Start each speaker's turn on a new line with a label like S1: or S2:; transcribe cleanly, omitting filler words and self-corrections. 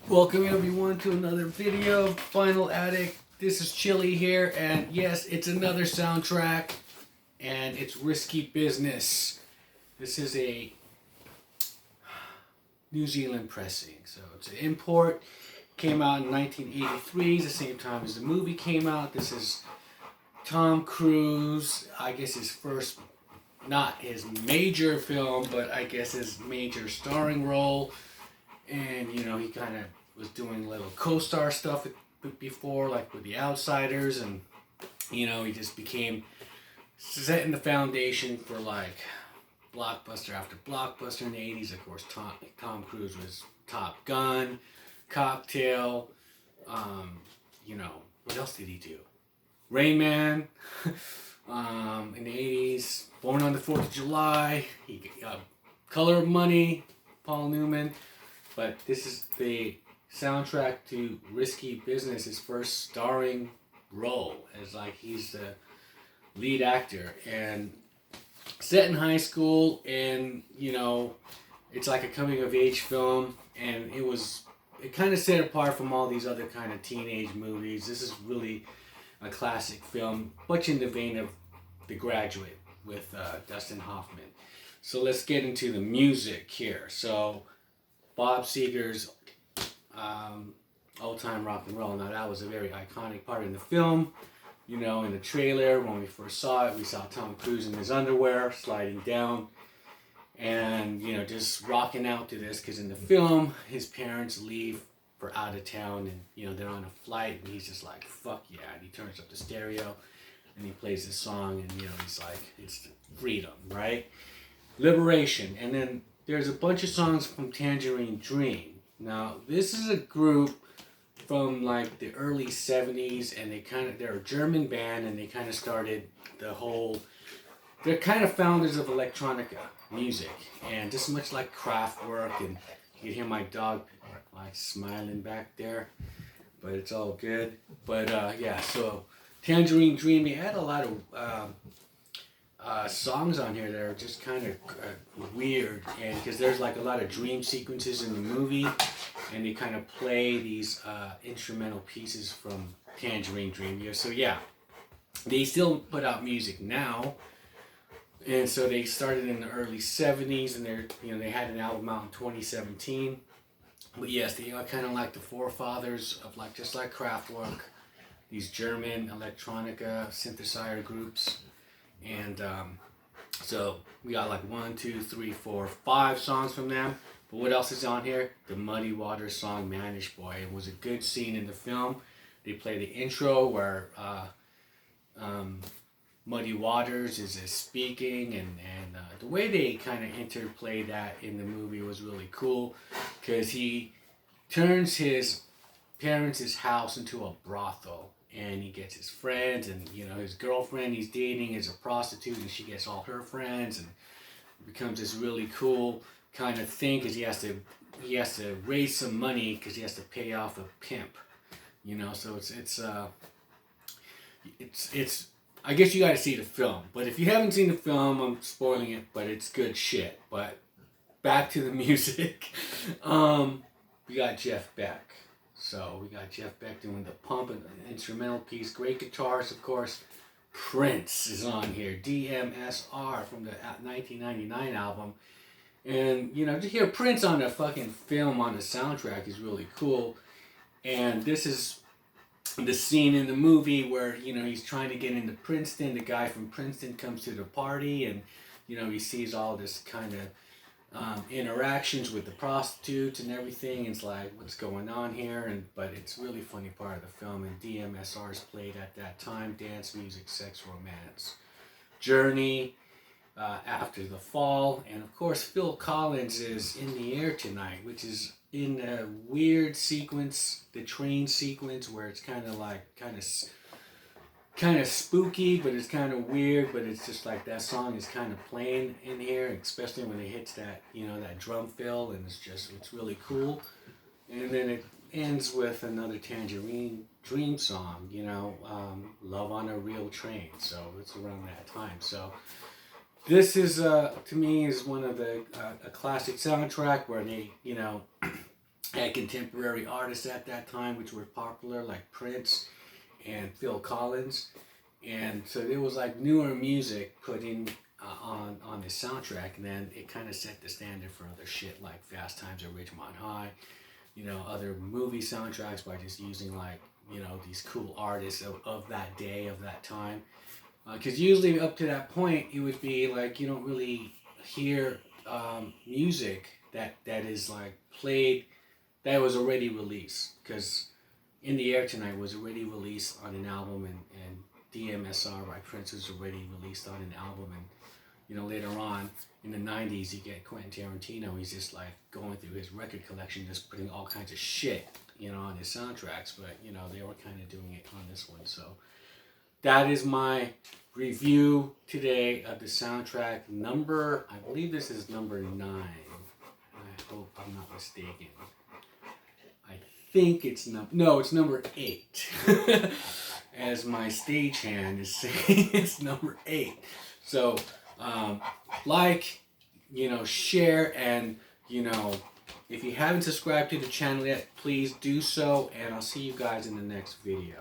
S1: Welcome everyone to another video, Final Addict. This is Chili here, and yes, it's another soundtrack, and it's Risky Business. This is a New Zealand pressing, so it's an import. Came out in 1983, the same time as the movie came out. This is Tom Cruise, I guess his first, not his major film, but I guess his major starring role. And you know, he kind of was doing little co-star stuff before, like with The Outsiders, and you know, he just became setting the foundation for like blockbuster after blockbuster in the 80s. Of course, Tom Cruise was Top Gun, Cocktail, you know, what else did he do? Rain Man, in the 80s, Born on the 4th of July, Color of Money, Paul Newman. But this is the soundtrack to Risky Business, his first starring role, as like he's the lead actor, and set in high school, and you know, it's like a coming of age film, and it kind of set apart from all these other kind of teenage movies. This is really a classic film, much in the vein of The Graduate with Dustin Hoffman. So let's get into the music here. So Bob Seger's Old Time Rock and Roll. Now that was a very iconic part in the film. You know, in the trailer, when we first saw it, we saw Tom Cruise in his underwear sliding down and, you know, just rocking out to this, because in the film, his parents leave for out of town, and, you know, they're on a flight, and he's just like, fuck yeah, and he turns up the stereo and he plays this song, and, you know, he's like, it's freedom, right? Liberation. And then there's a bunch of songs from Tangerine Dream. Now, this is a group from like the early 70s, and they're a German band, and they kind of started they're kind of founders of electronica music, and just much like Kraftwerk, and you can hear my dog like smiling back there, but it's all good. But yeah, so Tangerine Dream, they had a lot of songs on here that are just kind of weird, and because there's like a lot of dream sequences in the movie, and they kind of play these instrumental pieces from Tangerine Dream. Yeah, so yeah, they still put out music now, and so they started in the early 70s, and they had an album out in 2017. But yes, they are kind of like the forefathers of just like Kraftwerk, these German electronica synthesizer groups. And so we got like 1, 2, 3, 4, 5 songs from them. But what else is on here? The Muddy Waters song Mannish Boy. It was a good scene in the film. They play the intro where Muddy Waters is speaking, and the way they kind of interplay that in the movie was really cool, because he turns his parents' house into a brothel. And he gets his friends, and you know, his girlfriend he's dating is a prostitute, and she gets all her friends, and it becomes this really cool kind of thing, because he has to raise some money, because he has to pay off a pimp, you know. So it's I guess you got to see the film, but if you haven't seen the film, I'm spoiling it, but it's good shit. But back to the music. We got Jeff Beck. So we got Jeff Beck doing the pump and the instrumental piece. Great guitars, of course. Prince is on here. DMSR from the 1999 album. And, you know, to hear Prince on a fucking film on the soundtrack is really cool. And this is the scene in the movie where, you know, he's trying to get into Princeton. The guy from Princeton comes to the party, and, you know, he sees all this kind of interactions with the prostitutes and everything. It's like, what's going on here? But it's really funny part of the film, and DMSR is played at that time: dance music, sex, romance, Journey, After the Fall, and of course Phil Collins is In the Air Tonight, which is in a weird sequence, the train sequence, where it's kind of spooky, but it's kind of weird. But it's just like that song is kind of playing in here, especially when it hits that, you know, that drum fill, and it's really cool. And then it ends with another Tangerine Dream song, you know, Love on a Real Train. So it's around that time. So this is to me is one of the a classic soundtrack where they, you know, had contemporary artists at that time, which were popular, like Prince and Phil Collins. And so it was like newer music put in on the soundtrack, and then it kind of set the standard for other shit like Fast Times at Ridgemont High, you know, other movie soundtracks by just using like, you know, these cool artists of that day, of that time. Because usually up to that point, it would be like you don't really hear music that is like played that was already released. Because In the Air Tonight was already released on an album, and DMSR by Prince was already released on an album, and you know, later on in the 90s, you get Quentin Tarantino. He's just like going through his record collection, just putting all kinds of shit, you know, on his soundtracks. But, you know, they were kind of doing it on this one. So that is my review today of the soundtrack number, I believe this is number 9. I hope I'm not mistaken. I think it's it's number 8. As my stagehand is saying, it's number 8. So, like, you know, share, and, you know, if you haven't subscribed to the channel yet, please do so, and I'll see you guys in the next video.